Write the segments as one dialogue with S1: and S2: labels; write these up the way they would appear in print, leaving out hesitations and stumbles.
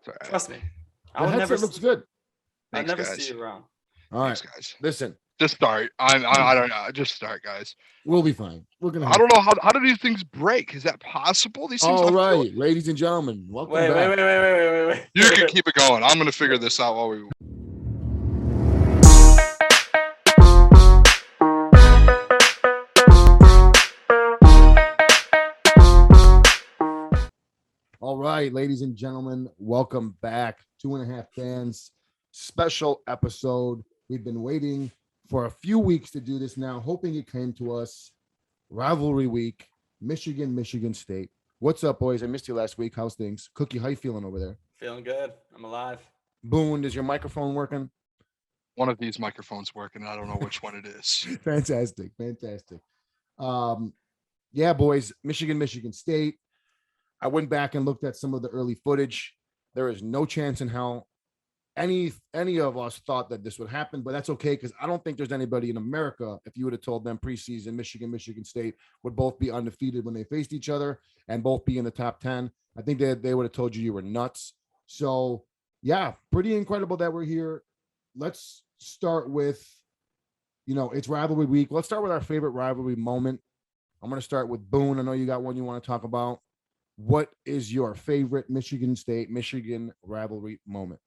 S1: All right.
S2: Trust me.
S3: The headset looks good.
S2: I'll
S1: Thanks,
S2: never
S1: guys.
S2: see you around.
S3: All right,
S1: Thanks, guys.
S3: listen,
S1: Just start. I don't know. Just start, guys.
S3: we'll be fine. We're gonna.
S1: I don't know how do these things break? Is that possible? These things.
S3: All right, ladies and gentlemen, welcome
S2: Wait.
S3: back.
S1: You can keep it going. I'm gonna figure this out while we.
S3: All right, ladies and gentlemen, welcome back. 2.5 Fans special episode. We've been waiting for a few weeks to do this now, hoping it came to us. Rivalry week, Michigan State. What's up, boys? I missed you last week. How's things? Cookie, how you feeling over there?
S2: Feeling good. I'm alive.
S3: Boon, is your microphone working?
S1: One of these microphones working. I don't know which one it is.
S3: Fantastic. Yeah, boys, Michigan State. I went back and looked at some of the early footage. There is no chance in hell any of us thought that this would happen, but that's okay because I don't think there's anybody in America, if you would have told them preseason Michigan State would both be undefeated when they faced each other and both be in the top 10. I think they would have told you were nuts. So, yeah, pretty incredible that we're here. Let's start with, it's rivalry week. Let's start with our favorite rivalry moment. I'm going to start with Boon. I know you got one you want to talk about. What is your favorite Michigan rivalry moment?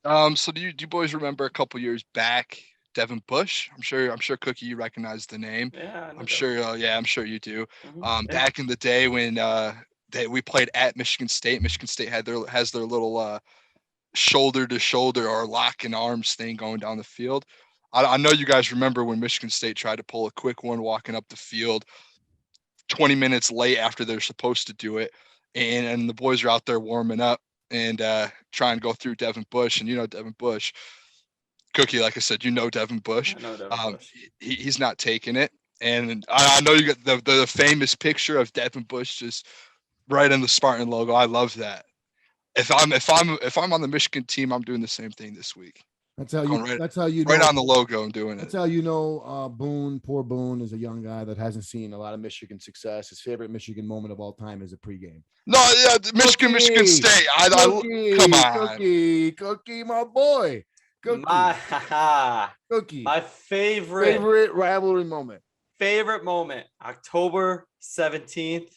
S1: So do you boys remember a couple years back, Devin Bush? I'm sure Cookie, you recognize the name.
S2: Yeah,
S1: I'm sure. I'm sure you do.
S2: Mhm.
S1: Back in the day when we played at Michigan State. Michigan State has their little shoulder to shoulder or lock in arms thing going down the field. I know you guys remember when Michigan State tried to pull a quick one walking up the field 20 minutes late after they're supposed to do it. And the boys are out there warming up and try and go through Devin Bush. And Devin Bush, Cookie, like I said, Devin Bush.
S2: I know Devin Bush.
S1: He's not taking it. And I know you got the famous picture of Devin Bush just right in the Spartan logo. I love that. If I'm on the Michigan team, I'm doing the same thing this week.
S3: That's how you. That's how you.
S1: Right on the logo, I'm doing it.
S3: That's how Boon, poor Boon, is a young guy that hasn't seen a lot of Michigan success. His favorite Michigan moment of all time is a pregame.
S1: No, yeah, Michigan State. Come on,
S3: Cookie, my boy. Cookie.
S2: My
S3: favorite rivalry moment.
S2: Favorite moment, October 17th,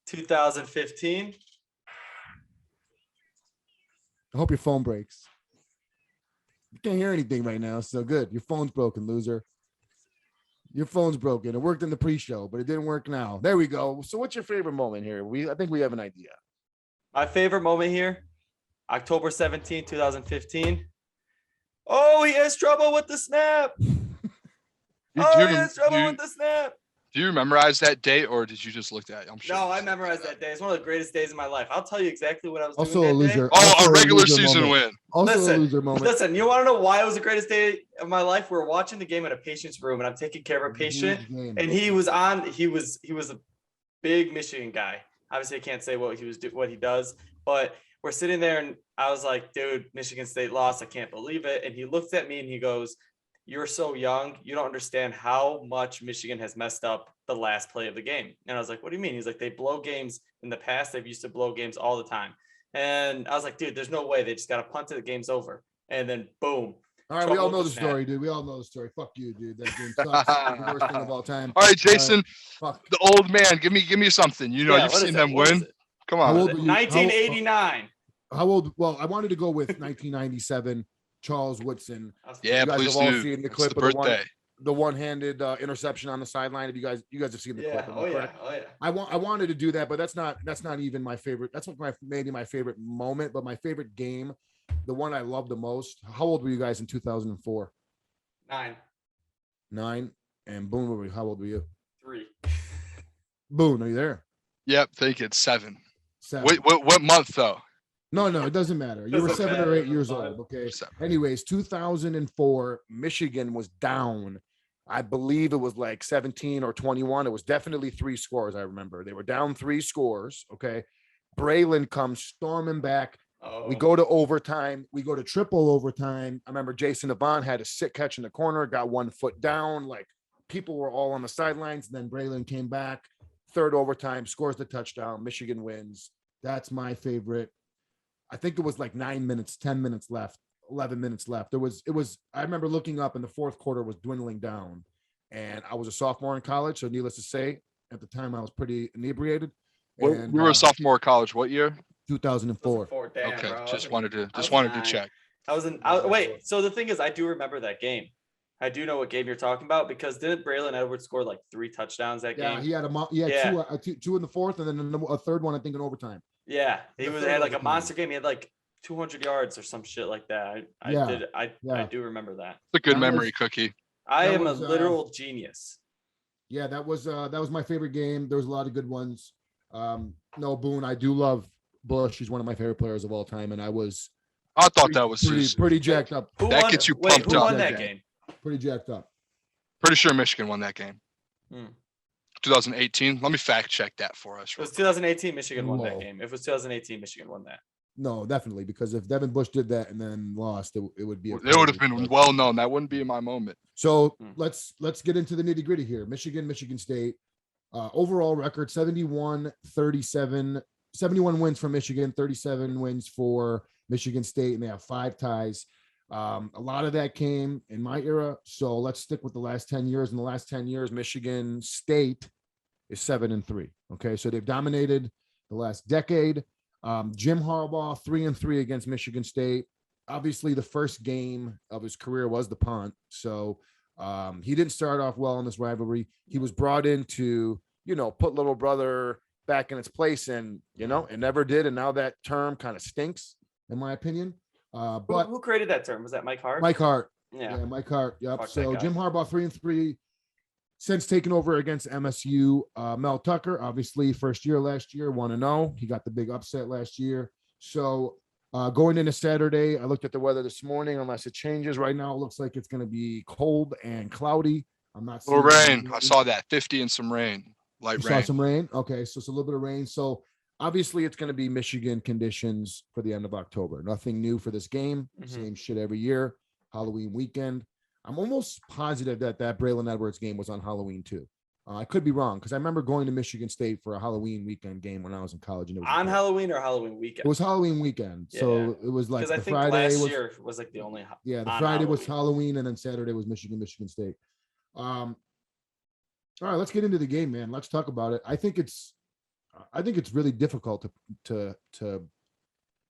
S2: 2015.
S3: I hope your phone breaks. You can't hear anything right now, so good. Your phone's broken, loser. Your phone's broken. It worked in the pre-show, but it didn't work now. There we go. So what's your favorite moment here? I think we have an idea.
S2: My favorite moment here, October 17th, 2015. Oh, he has trouble with the snap. He has trouble with the snap.
S1: Do you memorize that date, or did you just look at it? I'm sure.
S2: No, I memorized that day. It's one of the greatest days of my life. I'll tell you exactly what I was
S3: also
S2: doing.
S3: A loser.
S1: Oh, a regular season win.
S3: Also a loser moment.
S2: Listen, you want to know why it was the greatest day of my life? We're watching the game in a patient's room, and I'm taking care of a patient. And he was a big Michigan guy. Obviously, I can't say what he does, but we're sitting there, and I was like, dude, Michigan State lost. I can't believe it. And he looks at me and he goes, you're so young. You don't understand how much Michigan has messed up the last play of the game. And I was like, what do you mean? He's like, they blow games in the past. They've used to blow games all the time. And I was like, dude, there's no way. They just got to punt it. The game's over. And then boom.
S3: All right, we all know the story, dude. We all know the story. Fuck you, dude. That game sucks. The worst thing of all time.
S1: All right, Jason, the old man. Give me something. You've seen them win. Come on.
S2: 1989.
S3: How old? Well, I wanted to go with 1997. Charles Woodson.
S1: Yeah,
S3: you guys
S1: please
S3: have all
S1: do.
S3: seen the clip of the one-handed interception on the sideline. If you guys have seen the clip.
S2: Oh yeah.
S3: I wanted to do that, but that's not even my favorite. That's maybe my favorite moment, but my favorite game, the one I love the most. How old were you guys in 2004? 9. And Boone, how old were you?
S2: 3.
S3: Boone, are you there?
S1: Yep, I think it's 7.
S3: 7.
S1: Wait, what month though?
S3: No, it doesn't matter. You were 7 or 8 years old. Okay. Anyways, 2004, Michigan was down. I believe it was like 17 or 21. It was definitely 3 scores. I remember they were down 3 scores. Okay. Braylon comes storming back.
S2: Oh.
S3: We go to overtime. We go to triple overtime. I remember Jason Avant had a sick catch in the corner, got 1 foot down. Like people were all on the sidelines. And then Braylon came back, 3rd overtime, scores the touchdown. Michigan wins. That's my favorite I think it was like 9 minutes, 10 minutes left, 11 minutes left. I remember looking up and the fourth quarter was dwindling down. And I was a sophomore in college. So needless to say, at the time I was pretty inebriated. And
S1: we were a sophomore in college. What year?
S3: 2004.
S2: Damn,
S1: Okay,
S2: bro.
S1: just wanted to
S2: nine.
S1: check.
S2: Wait, so the thing is, I do remember that game. I do know what game you're talking about because didn't Braylon Edwards score like 3 touchdowns that game?
S3: Yeah, he had two in the fourth and then a third one, I think, in overtime.
S2: Yeah, had like a monster game. He had like 200 yards or some shit like that. I do remember that.
S1: It's a good memory, Cookie.
S2: I am a literal genius.
S3: Yeah, that was my favorite game. There was a lot of good ones. No, Boone, I do love Bush. He's one of my favorite players of all time, and I thought
S1: that was
S3: pretty jacked up.
S1: That gets you pumped up.
S2: Who won that game?
S3: Pretty jacked up.
S1: Pretty sure Michigan won that game. 2018. Let me fact check that for us.
S2: It was 2018. Michigan won that game. If it was 2018, Michigan won that.
S3: No, definitely, because if Devin Bush did that and then lost, it would be.
S1: It would have been well known. That wouldn't be my moment.
S3: So let's get into the nitty gritty here. Michigan State. Overall record 71-37, 71 wins for Michigan, 37 wins for Michigan State, and they have 5 ties. A lot of that came in my era. So let's stick with the last 10 years. In the last 10 years, Michigan State is 7-3. Okay. So they've dominated the last decade. Jim Harbaugh, 3-3 against Michigan State. Obviously, the first game of his career was the punt. So he didn't start off well in this rivalry. He was brought in to, put little brother back in its place, and, it never did. And now that term kind of stinks, in my opinion. But
S2: who created that term? Was that Mike Hart?
S3: Mike Hart.
S2: Yeah,
S3: Mike Hart. Yep.
S2: Fuck
S3: So Jim Harbaugh 3-3 since taking over against MSU. Mel Tucker, obviously first year last year, 1-0. He got the big upset last year. So going into Saturday, I looked at the weather this morning. Unless it changes, right now it looks like it's going to be cold and cloudy. I'm not seeing
S1: rain. I saw that 50 and some rain. Light rain.
S3: Saw some rain. Okay, so it's a little bit of rain. So obviously, it's going to be Michigan conditions for the end of October. Nothing new for this game. Same shit every year. Halloween weekend. I'm almost positive that Braylon Edwards game was on Halloween too. I could be wrong because I remember going to Michigan State for a Halloween weekend game when I was in college. And it was
S2: on Halloween or Halloween weekend?
S3: It was Halloween weekend. Yeah. So it was like the Friday
S2: last year was like the only.
S3: Yeah, the Friday Halloween was Halloween, and then Saturday was Michigan State. All right, let's get into the game, man. Let's talk about it. I think it's really difficult to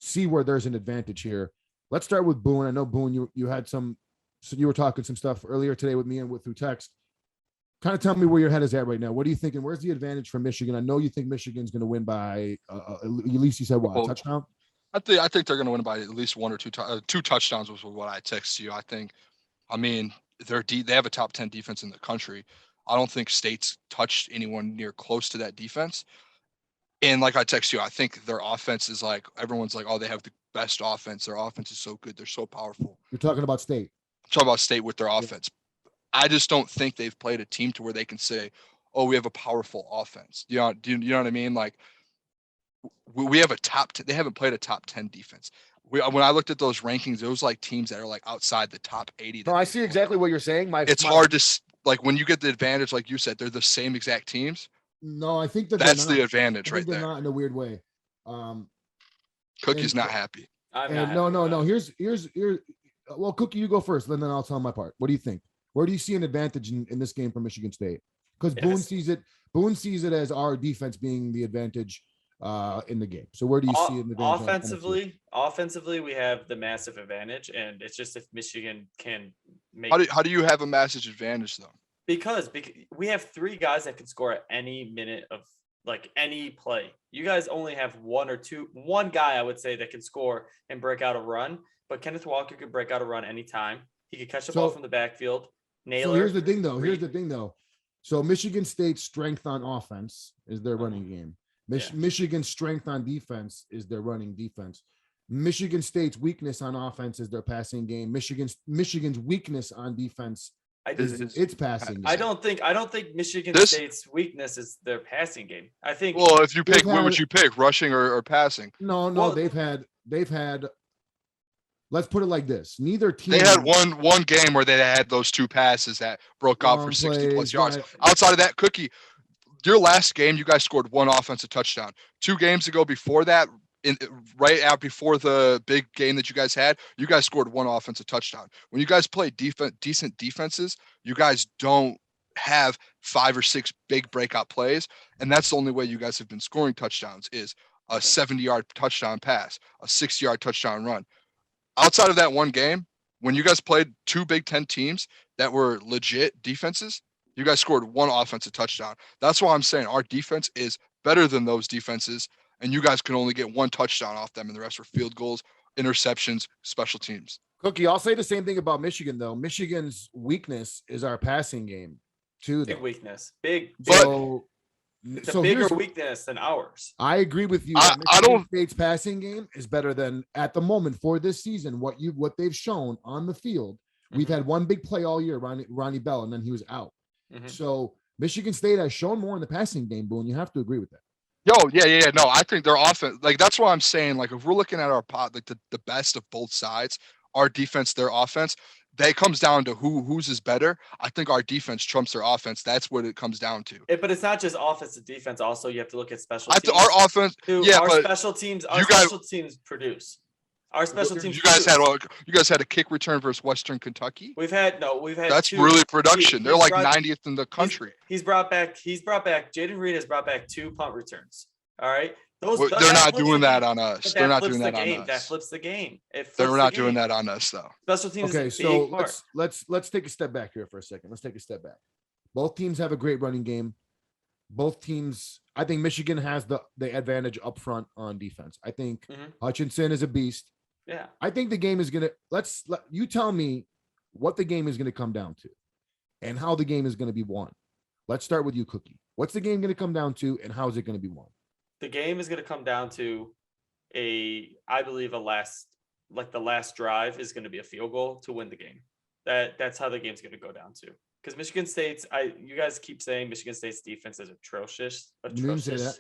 S3: see where there's an advantage here. Let's start with Boone. I know, Boone, you had so you were talking some stuff earlier today with me and through text. Kind of tell me where your head is at right now. What are you thinking? Where's the advantage for Michigan? I know you think Michigan's going to win by at least you said what, a touchdown?
S1: I think they're going to win by at least 1 or 2 touchdowns was what I text you. I mean, they have a top 10 defense in the country. I don't think State's touched anyone near close to that defense. And like I text you, I think their offense is like, everyone's like, oh, they have the best offense. Their offense is so good. They're so powerful.
S3: You're talking about State.
S1: I'm talking about State with their offense. I just don't think they've played a team to where they can say, oh, we have a powerful offense. Do you know what I mean? Like we have they haven't played a top 10 defense. When I looked at those rankings, it was like teams that are like outside the top 80.
S3: No, I see exactly what you're saying.
S1: It's hard to like when you get the advantage, like you said, they're the same exact teams.
S3: No, I think
S1: that's the advantage right there.
S3: They're not in a weird way.
S1: Cookie's not happy.
S3: No. Here's well, Cookie, you go first, and then I'll tell my part. What do you think? Where do you see an advantage in this game for Michigan State? Because Boone sees it as our defense being the advantage in the game. So where do you see an advantage?
S2: Offensively, we have the massive advantage, and it's just if Michigan can make.
S1: How do you have a massive advantage though?
S2: Because we have 3 guys that can score at any minute of like any play. You guys only have one guy I would say that can score and break out a run, but Kenneth Walker could break out a run anytime. He could catch the ball from the backfield. Naylor. So
S3: here's the thing though. So Michigan State's strength on offense is their running game. Michigan's strength on defense is their running defense. Michigan State's weakness on offense is their passing game. Michigan's weakness on defense it's passing game.
S2: I don't think Michigan State's weakness is their passing game. I think.
S1: Well, if you pick, what would you pick, rushing or passing?
S3: No. Well, they've had. Let's put it like this: neither team.
S1: They had one game where they had those 2 passes that broke off for 60+ yards. Outside of that, Cookie, your last game, you guys scored 1 offensive touchdown. 2 games ago before that, right out before the big game that you guys had, you guys scored one offensive touchdown. When you guys play decent defenses, you guys don't have 5 or 6 big breakout plays, and that's the only way you guys have been scoring touchdowns is a 70-yard touchdown pass, a 60-yard touchdown run. Outside of that one game, when you guys played 2 Big Ten teams that were legit defenses, you guys scored one offensive touchdown. That's why I'm saying our defense is better than those defenses, and you guys can only get one touchdown off them, and the rest were field goals, interceptions, special teams.
S3: Cookie, I'll say the same thing about Michigan, though. Michigan's weakness is our passing game, too.
S2: Big
S3: Though.
S2: weakness. Big.
S3: So,
S2: it's
S3: so
S2: a bigger
S3: here's-
S2: weakness than ours.
S3: I agree with you.
S1: I
S3: Michigan
S1: don't-
S3: State's passing game is better than at the moment for this season. What they've shown on the field. We've had one big play all year, Ronnie Bell, and then he was out. So Michigan State has shown more in the passing game, Boone. You have to agree with that.
S1: Yeah. No, I think their offense, like that's why I'm saying, like if we're looking at our pot, like the best of both sides, our defense, their offense, that comes down to whose is better. I think our defense trumps their offense. That's what it comes down to.
S2: But it's not just offense and defense. Also, you have to look at special teams.
S1: Our offense,
S2: our
S1: but
S2: special teams. Our
S1: you guys-
S2: special teams produce. Our special teams.
S1: You guys had a kick return versus Western Kentucky.
S2: We've had
S1: That's
S2: 2.
S1: really production. They're like
S2: brought-
S1: 90th in the country.
S2: He's brought back. Jaden Reed has brought back 2 punt returns. All right.
S1: They're
S2: that
S1: not
S2: flips
S1: doing
S2: the
S1: that
S2: game.
S1: on us.
S2: But
S1: They're not
S2: flips
S1: doing
S2: the
S1: that on
S2: game.
S1: us.
S2: That flips the game.
S1: They're not doing that on us though.
S2: Special teams.
S3: Okay,
S2: is a
S3: so
S2: big part.
S3: let's take a step back here for a second. Let's take a step back. Both teams have a great running game. Both teams, I think Michigan has the advantage up front on defense. I think Hutchinson is a beast.
S2: Yeah.
S3: I think the game is gonna you tell me what the game is gonna come down to and how the game is gonna be won. Let's start with you, Cookie. What's the game gonna come down to and how is it gonna be won?
S2: The game is going to come down to I believe the last drive is going to be a field goal to win the game. That's how the game's going to go down to. Because Michigan State's, you guys keep saying Michigan State's defense is atrocious.
S3: You didn't say that.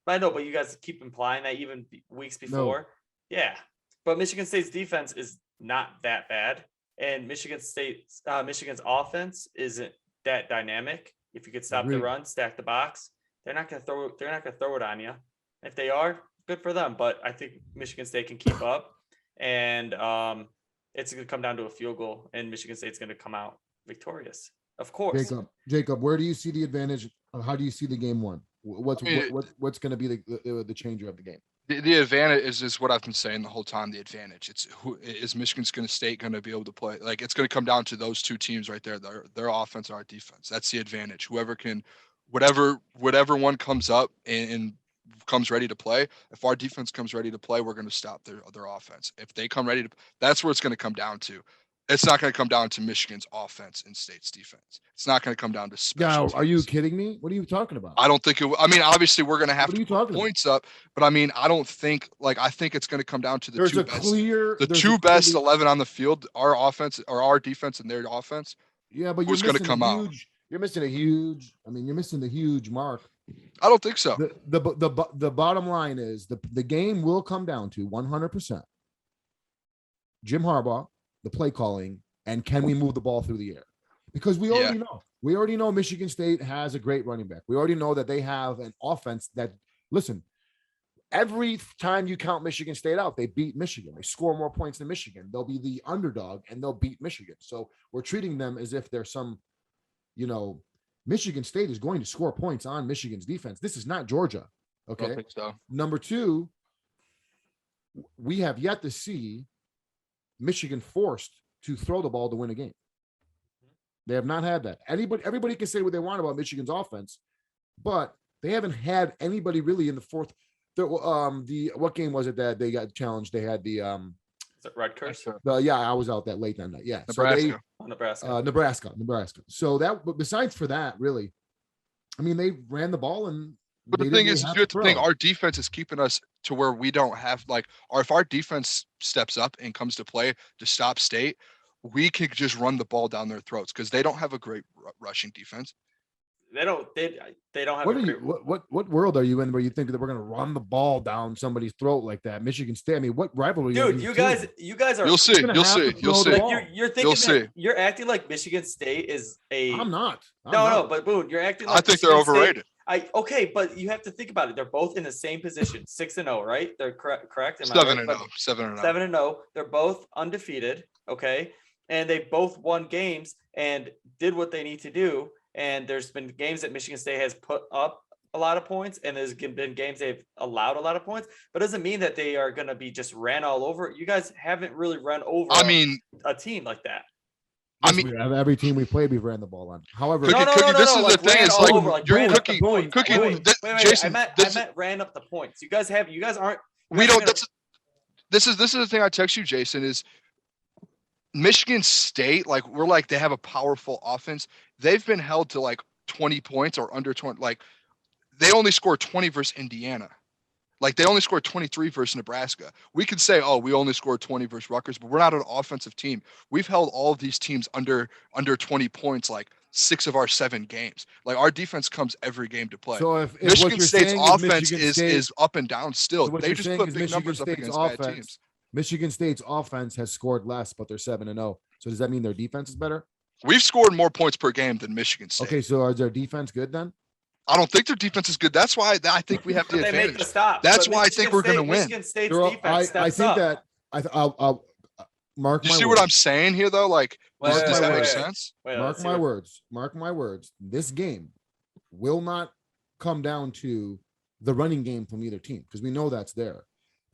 S2: I know, but you guys keep implying that even weeks before. No. Yeah, but Michigan State's defense is not that bad, and Michigan's offense isn't that dynamic. If you could stop the run, stack the box. They're not going to throw it on you. If they are, good for them. But I think Michigan State can keep up, and it's going to come down to a field goal, and Michigan State's going to come out victorious. Of course.
S3: Jacob, where do you see the advantage? How do you see the game won? What's going to be the changer of the game?
S1: The advantage is just what I've been saying the whole time. The advantage, it's who is Michigan State going to be able to play? Like it's going to come down to those 2 teams right there. Their offense, our defense. That's the advantage. Whoever can. Whatever one comes up and comes ready to play, if our defense comes ready to play, we're going to stop their offense. If they come ready to, that's where it's going to come down to. It's not going to come down to Michigan's offense and State's defense. It's not going to come down to special teams.
S3: Are you kidding me? What are you talking about?
S1: I don't think it. I mean, obviously we're going to have to put points up, but I mean, I don't think I think it's going to come down to the two best 11 on the field, our offense or our defense and their offense.
S3: Yeah, but
S1: who's going to come out?
S3: You're missing you're missing the huge mark.
S1: I don't think so.
S3: The bottom line is the game will come down to 100% Jim Harbaugh, the play calling, and can we move the ball through the air? Because we already know Michigan State has a great running back. We already know that they have an offense that, listen, every time you count Michigan State out, they beat Michigan. They score more points than Michigan. They'll be the underdog and they'll beat Michigan. So we're treating them as if they're some, Michigan State is going to score points on Michigan's defense. This is not Georgia. Okay.
S1: I don't think so.
S3: Number 2, we have yet to see Michigan forced to throw the ball to win a game. They have not had that. Everybody can say what they want about Michigan's offense, but they haven't had anybody really in the fourth. What game was it that they got challenged? They had the
S2: Is it Rutgers?
S3: I was out that late that night. Yeah,
S1: Nebraska.
S3: Nebraska. So but besides for that, really, I mean, they ran the ball and.
S1: But the thing is, our defense is keeping us to where we don't have or if our defense steps up and comes to play to stop State, we can just run the ball down their throats because they don't have a great rushing defense.
S2: They don't have.
S3: What world are you in where you think that we're going to run the ball down somebody's throat like that? Michigan State. I mean, what rivalry?
S2: Dude, you guys are.
S1: You'll see. You'll see.
S2: You're thinking you're acting like Michigan State is a.
S3: I'm not.
S2: No, but Boone, you're acting. Like
S1: I think they're overrated.
S2: Okay, but you have to think about it. They're both in the same position, 6-0, right? They're correct. Am I
S1: 7-0,
S2: right?
S1: 7-0.
S2: 7-0. They're both undefeated. Okay, and they both won games and did what they need to do. And there's been games that Michigan State has put up a lot of points, and there's been games they've allowed a lot of points, but it doesn't mean that they are going to be just ran all over. You guys haven't really run over a team like that.
S3: Every team we played, we've ran the ball on. However,
S1: Cookie, this is the thing. It's like
S2: ran up
S1: Cookie,
S2: the points.
S1: Cookie.
S2: Wait,
S1: Jason,
S2: I meant ran up the points. You guys aren't.
S1: We don't. This is the thing I text you, Jason. Is Michigan State they have a powerful offense. They've been held to like 20 points or under 20. Like they only scored 20 versus Indiana. Like they only scored 23 versus Nebraska. We could say, oh, we only scored 20 versus Rutgers, but we're not an offensive team. We've held all of these teams under 20 points, like 6 of our 7 games. Like our defense comes every game to play.
S3: So if
S1: Michigan State's offense
S3: Michigan
S1: is up and down still.
S3: So
S1: they just put big numbers up against bad teams.
S3: Michigan State's offense has scored less, but they're 7-0. So does that mean their defense is better?
S1: We've scored more points per game than Michigan State.
S3: Okay, so is their defense good then?
S1: I don't think their defense is good. That's why I think we have the advantage.
S2: Make the stop.
S1: That's why I think we're going to win.
S2: Michigan State's defense
S3: I think
S2: up.
S3: that I'll mark my words.
S1: You see what I'm saying here, though? Like, does that make sense?
S3: Mark my words. Mark my words. This game will not come down to the running game from either team because we know that's there.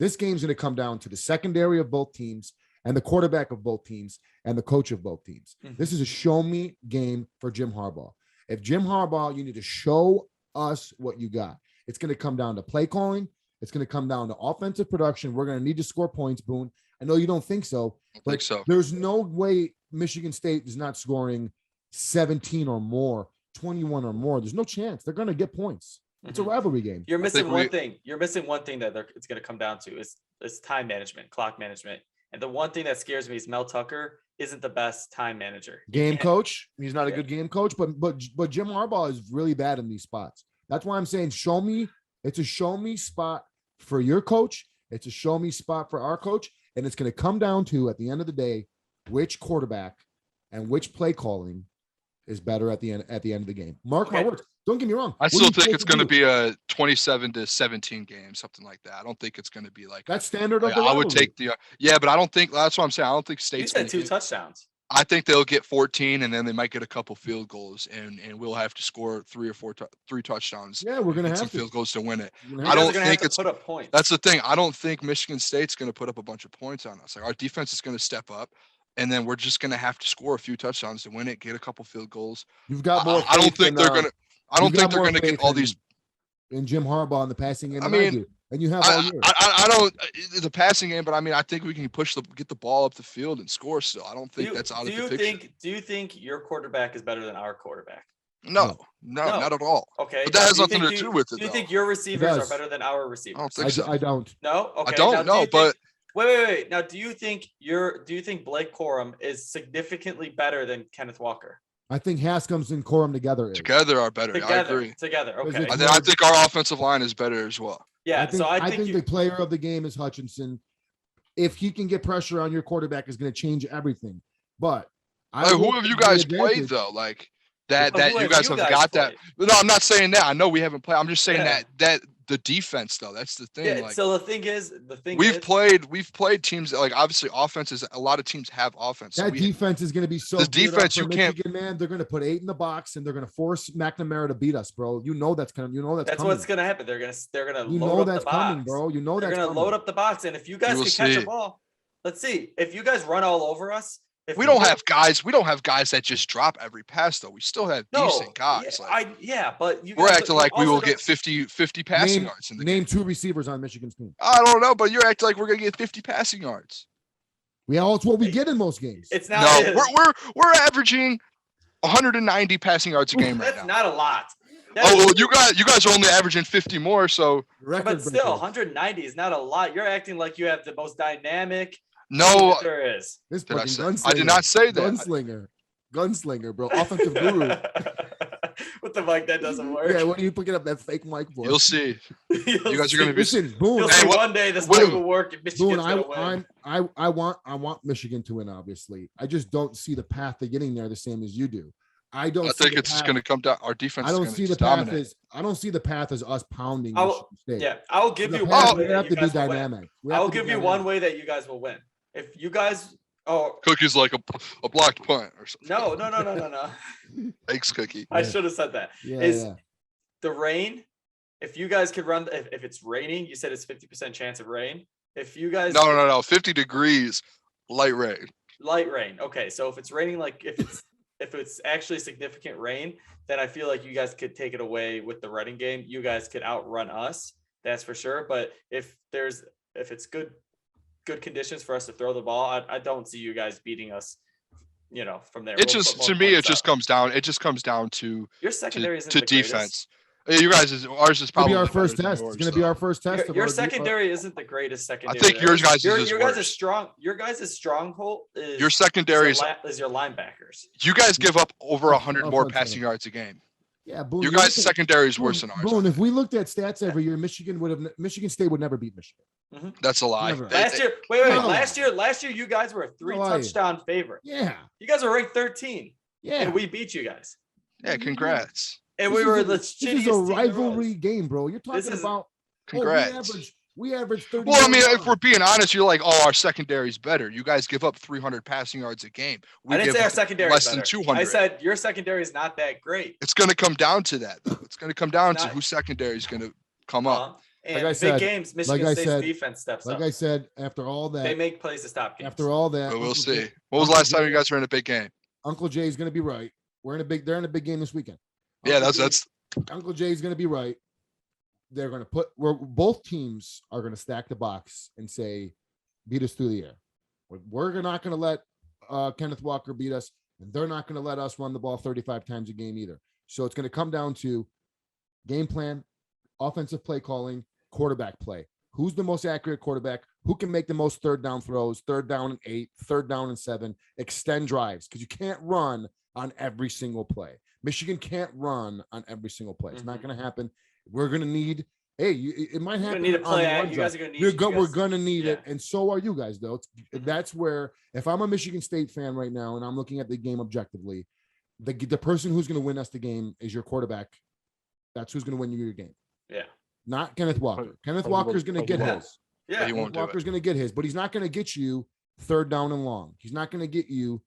S3: This game's going to come down to the secondary of both teams and the quarterback of both teams and the coach of both teams. Mm-hmm. This is a show me game for Jim Harbaugh. If Jim Harbaugh, you need to show us what you got. It's going to come down to play calling. It's going to come down to offensive production. We're going to need to score points, Boone. I know you don't think so, but there's no way Michigan State is not scoring 17 or more, 21 or more. There's no chance. They're going to get points. It's a rivalry game.
S2: You're missing one thing. You're missing one thing that it's going to come down to is time management, clock management. And the one thing that scares me is Mel Tucker isn't the best time manager.
S3: Game coach. He's not a good game coach, but Jim Harbaugh is really bad in these spots. That's why I'm saying show me. It's a show me spot for your coach. It's a show me spot for our coach. And it's going to come down to, at the end of the day, which quarterback and which play calling is better at the end of the game. Mark my words. Don't get me wrong.
S1: I still think it's going to be a 27-17 game, something like that. I don't think it's going to be like
S3: that's standard.
S1: I would take the but I don't think that's what I'm saying. I don't think State's.
S2: You said 2 touchdowns.
S1: I think they'll get 14, and then they might get a couple field goals, and we'll have to score 3 touchdowns.
S3: Yeah, we're going to have
S1: some field goals to win it.
S2: I don't think it's put up points.
S1: That's the thing. I don't think Michigan State's going to put up a bunch of points on us. Like our defense is going to step up. And then we're just going to have to score a few touchdowns to win it, get a couple field goals.
S3: You've got more.
S1: I don't think they're going to. I don't think they're going to get all these.
S3: In Jim Harbaugh in the passing game, and you have all year.
S1: I don't the passing game, but I think we can get the ball up the field and score still. I don't think that's out of the picture.
S2: Do you think your quarterback is better than our quarterback?
S1: No, not at all.
S2: Okay,
S1: but that has nothing to do with it.
S2: Do you think your receivers are better than our receivers?
S1: I don't think so.
S3: I don't.
S2: No. Okay.
S1: I don't know, but.
S2: Wait. Now, do you think Blake Corum is significantly better than Kenneth Walker?
S3: I think Haskins and Corum together
S1: are better. I agree.
S2: Together. Okay.
S1: I think our offensive line is better as well.
S2: Yeah.
S3: I think the player of the game is Hutchinson. If he can get pressure on your quarterback, is going to change everything. But
S1: who have you guys played though? Like that you guys have got that. No, I'm not saying that. I know we haven't played. I'm just saying that the defense though. That's the thing.
S2: Yeah, so the thing is,
S1: we've played teams that, like, obviously offenses. A lot of teams have offense.
S3: That defense is going to be so.
S1: The defense you can't.
S3: Man, they're going to put 8 in the box and they're going to force McNamara to beat us, bro. You know that's coming. That's coming.
S2: What's going to happen. They're going to.
S3: You know that's coming, bro. You know that's
S2: going to load up the box, and if you guys can catch a ball, let's see. If you guys run all over us.
S1: We don't have guys that just drop every pass though. We still have decent guys.
S2: But
S1: we're acting like we will get 50 passing yards in the game.
S3: Name 2 receivers on Michigan's team.
S1: I don't know, but you're acting like we're gonna get 50 passing yards.
S3: It's what we get in most games.
S2: It's not.
S1: No, we're averaging 190 passing yards a game right now.
S2: That's not a lot.
S1: You guys are only averaging 50 more, so.
S2: But still, 190 is not a lot. You're acting like you have the most dynamic.
S1: No,
S2: there is.
S1: I did not say that.
S3: Gunslinger, bro. Offensive guru.
S2: With the mic that doesn't work.
S3: Yeah, what are you picking up that fake mic for?
S1: You'll see. You guys are going to be.
S3: Listen, Boone.
S2: You'll see one day this mic will work and Michigan's going to win.
S3: I want Michigan to win. Obviously, I just don't see the path to getting there the same as you do. I don't.
S1: I
S3: see
S1: think
S3: the
S1: it's just
S3: path-
S1: going to come down. Our defense
S3: I
S1: is
S3: don't
S1: going to
S3: see the
S1: just
S3: path
S1: dominate.
S3: as I don't see the path as us pounding
S2: I
S3: Michigan
S2: will,
S3: State.
S2: yeah, I will give
S3: The
S2: you
S3: path-
S2: one way
S3: we
S2: that
S3: have
S2: you
S3: to be
S2: guys will win.
S3: dynamic. We
S2: I
S3: have
S2: will
S3: to be
S2: give you
S3: dynamic.
S2: one way that you guys will win. If you guys, oh
S1: Cookie's like a blocked punt or something.
S2: no.
S1: Thanks, Cookie.
S2: I
S3: Yeah.
S2: should have said that.
S3: Yeah,
S2: Is
S3: yeah.
S2: the rain? If you guys could run, if it's raining, you said it's 50% chance of rain. If you guys,
S1: No. 50 degrees, light rain.
S2: light rain. Okay, so if it's raining, like if it's actually significant rain, then I feel like you guys could take it away with the running game. You guys could outrun us, that's for sure. But if it's good conditions for us to throw the ball, I don't see you guys beating us. From there.
S1: It
S2: We'll
S1: just
S2: put
S1: to
S2: more
S1: me it
S2: points
S1: just
S2: up.
S1: comes down. It just comes down to
S2: Your secondary isn't
S1: to
S2: the greatest.
S1: defense. You guys ours is
S3: It's gonna
S1: probably
S3: be our
S1: better
S3: first
S1: than
S3: test.
S1: yours,
S3: It's gonna be
S1: though.
S3: our first test.
S2: Your
S3: of our
S2: secondary isn't the greatest secondary.
S1: think
S2: there
S1: yours
S2: is.
S1: guys'
S2: your
S1: is
S2: guys'
S1: worse.
S2: strong. Your guys' stronghold is
S1: Your secondary
S2: is your linebackers.
S1: you guys give up over
S3: Up-
S1: 100
S3: up
S1: more
S3: front
S1: passing
S3: seven.
S1: yards a game.
S3: Yeah, Boone.
S1: Your
S3: you
S1: guys'
S3: look at-
S1: secondary is worse
S3: Boone,
S1: than ours.
S3: Boone, if we looked at stats every year, Michigan State would never beat Michigan.
S1: That's a lie.
S3: Never.
S2: Last year, wait.
S3: No.
S2: Last year, you guys were a 3
S3: No lie.
S2: touchdown favorite.
S3: Yeah,
S2: You guys were ranked 13,
S3: yeah.
S2: and we beat you guys.
S1: Yeah, congrats.
S2: And
S3: This
S2: we were
S3: is a-
S2: the
S3: This
S2: shittiest
S3: is
S2: team
S3: a
S2: there
S3: rivalry
S2: was.
S3: game, bro. You're
S2: This
S3: talking
S2: is-
S3: about.
S1: Congrats.
S3: We average 30.
S1: Well, I mean, if
S3: yards.
S1: we're being honest, you're like, oh, our secondary is better. You guys give up 300 passing yards a game. We
S2: I didn't
S1: give
S2: say our
S1: up
S2: secondary
S1: less
S2: is
S1: than
S2: better.
S1: 200.
S2: I said your secondary is not that great.
S1: It's going to come down to that, though. It's going to come down to
S2: not-
S1: whose secondary is going to come up.
S2: And
S3: Like I
S2: big
S3: said-
S2: games, Michigan
S3: I
S2: State's
S3: said-
S2: defense steps
S3: Like
S2: up.
S3: I said, after all
S2: They
S3: that,
S2: make plays to stop games.
S3: after all that,
S1: But we'll
S3: Uncle
S1: see.
S3: Jay-
S1: When was the
S3: Uncle
S1: last time
S3: Jay-
S1: you guys were in a big game?
S3: Uncle Jay's gonna be right. They're in a big game this weekend.
S1: Yeah,
S3: Uncle
S1: that's
S3: Uncle Jay's gonna be right. They're gonna both teams are gonna stack the box and say, beat us through the air. We're not gonna let Kenneth Walker beat us, and they're not gonna let us run the ball 35 times a game either. So it's gonna come down to game plan, offensive play calling, quarterback play. Who's the most accurate quarterback? Who can make the most third down throws, 3rd down and 8, 3rd down and 7, extend drives? Because you can't run on every single play. Michigan can't run on every single play. It's not going to happen. We're going to need, it might
S2: You're
S3: happen.
S2: gonna need a
S3: on
S2: play
S3: the
S2: act.
S3: run
S2: You
S3: drive.
S2: guys are gonna need.
S3: We're going to need it.
S2: yeah.
S3: And so are you guys, though.
S2: Mhm.
S3: That's where, if I'm a Michigan State fan right now and I'm looking at the game objectively, the person who's going to win us the game is your quarterback. That's who's going to win you your game.
S2: Yeah.
S3: Not Kenneth Walker. Kenneth
S4: he
S3: Walker's
S4: won't-
S3: going to
S4: he
S3: get
S2: won't.
S3: his.
S2: Yeah.
S1: He won't do it.
S3: Walker's going to get his, but he's not going to get you 3rd down and long. He's not going to get you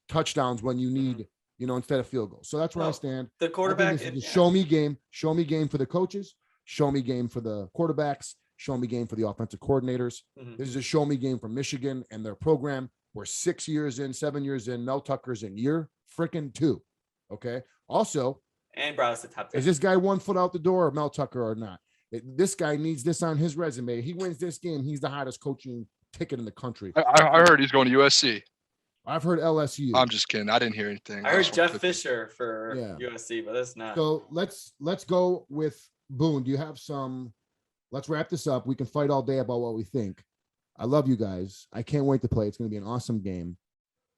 S3: touchdowns when you need, instead of field goals. So that's where I
S2: Well,
S3: stand.
S2: The
S3: I think
S2: quarterback.
S3: this is a show me game. Show me game for the coaches. Show me game for the quarterbacks. Show me game for the offensive coordinators.
S2: Mhm.
S3: This is a show me game for Michigan and their program. We're 6 years in, 7 years in. Mel Tucker's in year freaking 2. Okay. Also,
S2: And brought us to top 10.
S3: is this guy 1 foot out the door, Mel Tucker, or not? This guy needs this on his resume. He wins this game. He's the hottest coaching ticket in the country.
S1: I heard he's going to USC.
S3: I've heard LSU.
S1: I'm just kidding. I didn't hear anything.
S2: I heard
S1: just
S2: Jeff
S1: wanted to-
S2: Fisher for
S3: Yeah.
S2: USC, but that's not.
S3: So let's go with Boone. Do you have some? Let's wrap this up. We can fight all day about what we think. I love you guys. I can't wait to play. It's going to be an awesome game.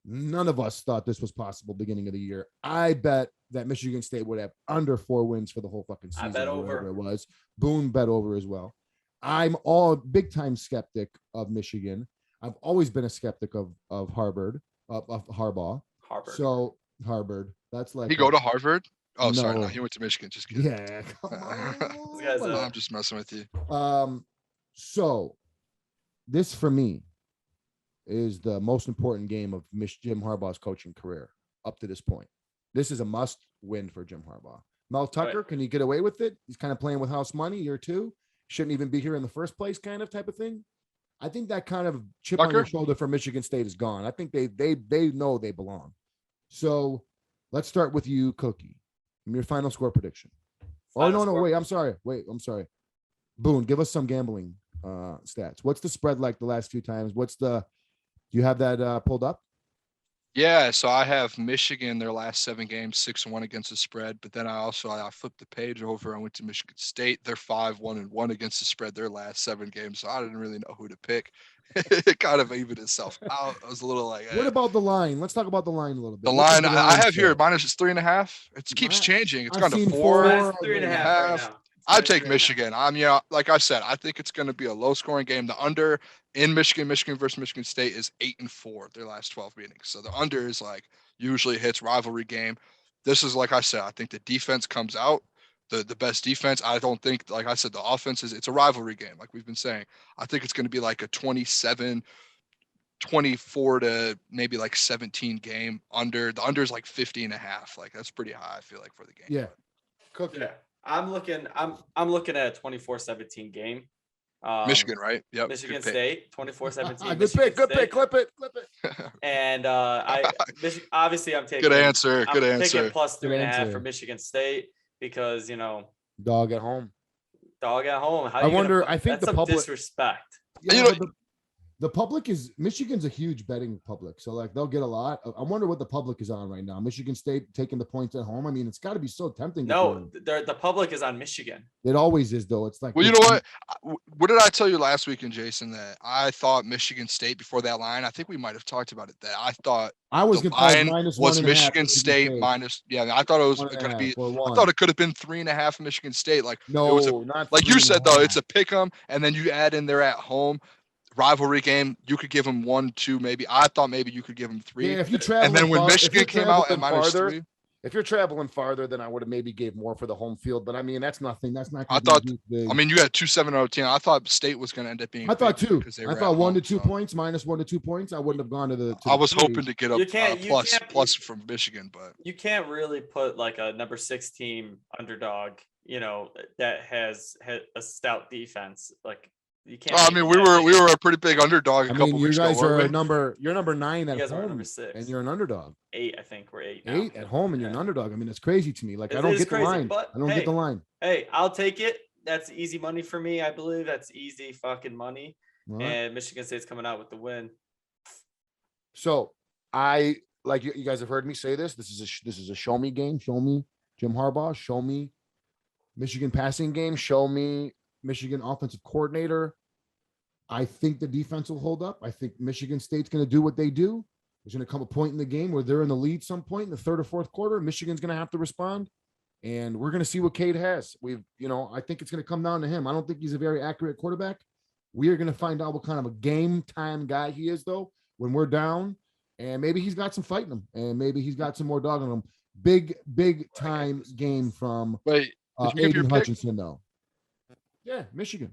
S3: None of us thought this was possible beginning of the year. I bet that Michigan State would have under 4 wins for the whole fucking
S2: I
S3: season.
S2: bet
S3: or whatever
S2: over.
S3: it was. Boone bet over as well. I'm all big time skeptic of Michigan. I've always been a skeptic of Harvard, of Harbaugh.
S2: Harvard.
S3: So Harvard. That's like
S1: He go to Harvard? Oh, sorry.
S3: No.
S1: No, he went to Michigan. Just kidding.
S3: yeah. Come
S2: This guy's
S3: on.
S2: a-
S1: I'm just messing with you.
S3: So this for me is the most important game of Jim Harbaugh's coaching career up to this point. This is a must win for Jim Harbaugh. Mel Tucker, can he get away with it? He's kind of playing with house money, year 2. Shouldn't even be here in the first place, kind of type of thing. I think that kind of chip on your
S1: Tucker?
S3: shoulder for Michigan State is gone. I think they know they belong. So let's start with you, Cookie. Your final score prediction.
S2: Final
S3: Oh, no,
S2: score.
S3: wait, I'm sorry. Boone, give us some gambling stats. What's the spread like the last few times? Do you have that pulled up?
S1: Yeah, so I have Michigan their last 7 games 6-1 against the spread, but then I flipped the page over. I went to Michigan State. They're 5-1-1 against the spread their last 7 games. So I didn't really know who to pick. It kind of evened itself out. I was a little like,
S3: What about the line? Let's talk about the line a little bit.
S1: the
S3: What
S1: line
S3: does
S1: I have here
S3: say?
S1: minus is 3.5. It keeps
S3: Mine-
S1: changing. It's
S3: I've
S1: gone to
S3: seen
S1: 4.
S2: That's 3.5 right now.
S1: I'd take Michigan. Like I said, I think it's going to be a low scoring game. The under in Michigan versus Michigan State is 8-4 their last 12 meetings. So the under is like usually hits rivalry game. this is like I said, I think the defense comes out, the best defense. I don't think, like I said, the offense it's a rivalry game, like we've been saying. I think it's going to be like a 27-24 to maybe like 17 game. The under is like 50.5. Like that's pretty high, I feel like, for the game.
S3: Yeah.
S2: Yeah. I'm looking at a 24-17 game.
S1: Michigan, right? Yep.
S2: Michigan State, 24-17.
S3: Good pick. Clip it.
S2: And obviously I'm taking
S1: Good answer.
S2: taking plus 3.5 for Michigan State because
S3: dog at home.
S2: How
S3: I wonder. I think
S2: that's
S3: the
S2: some
S3: public
S2: disrespect.
S3: The public is Michigan's a huge betting public, so like they'll get a lot. I wonder what the public is on right now. Michigan State taking the points at home. I mean, it's got to be so tempting.
S2: No, the public is on Michigan.
S3: It always is, though. It's like,
S1: well, you know what? What did I tell you last week, and Jason, that I thought Michigan State before that line? I think we might have talked about it. That I thought
S3: I was
S1: the
S3: line
S1: was Michigan State minus. Yeah, I thought it was going to be. I thought it could have been 3.5 Michigan State. Like
S3: no,
S1: it was
S3: not
S1: like you said though. It's a pick 'em, and then you add in there at home. Rivalry game, you could give them 1, 2, maybe. I thought maybe you could give them 3.
S3: Yeah, if you travel,
S1: and then when Michigan came out at -3,
S3: if you're traveling farther, then I would have maybe gave more for the home field. But I mean, that's nothing. That's not.
S1: I thought. I mean, you had 2 7-0 I thought State was going to end up being.
S3: I thought 2. I thought 1 to 2
S1: so.
S3: points, minus 1 to 2 points. I wouldn't have gone to the.
S1: I was hoping to get a plus from Michigan, but
S2: you can't really put like a number 6 team underdog. That has a stout defense. Like you can't.
S1: I mean, we were a pretty big underdog.
S3: You guys are you're number 9 at home,
S2: number 6,
S3: and you're an underdog.
S2: 8, I think we're 8.
S3: 8 at home, and you're an underdog. I mean, it's crazy to me. Like I don't get the line. I don't get the line.
S2: Hey, I'll take it. That's easy money for me. I believe that's easy fucking money. Right. And Michigan State's coming out with the win.
S3: So I like you guys have heard me say this. This is a show me game. Show me Jim Harbaugh. Show me Michigan passing game. Show me Michigan offensive coordinator. I think the defense will hold up. I think Michigan State's going to do what they do. There's going to come a point in the game where they're in the lead some point in the third or fourth quarter. Michigan's going to have to respond, and we're going to see what Cade has. I think it's going to come down to him. I don't think he's a very accurate quarterback. We are going to find out what kind of a game time guy he is, though, when we're down, and maybe he's got some fight in him, and maybe he's got some more dog in him. Big time game from Aiden Hutchinson, though. Yeah, Michigan.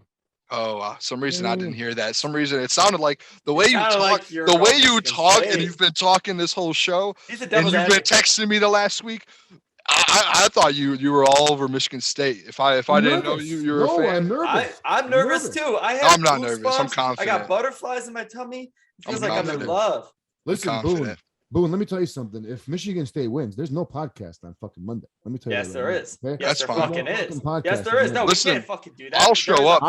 S1: Oh, some reason I didn't hear that. Some reason it sounded like the way you talk, and you've been talking this whole show, and you've been texting me the last week. I thought you were all over Michigan State. If I didn't know you were a fan.
S3: I'm nervous.
S2: I'm nervous too.
S1: I'm not nervous. I'm confident.
S2: I got butterflies in my tummy. It feels like I'm in love.
S3: Listen, Boon, let me tell you something. If Michigan State wins, there's no podcast on fucking Monday. Let me tell you.
S2: Yes, there is.
S3: Okay?
S2: Yes, there fucking is. Yes, there is. No,
S1: listen,
S2: we can't fucking do that.
S1: I'll show up.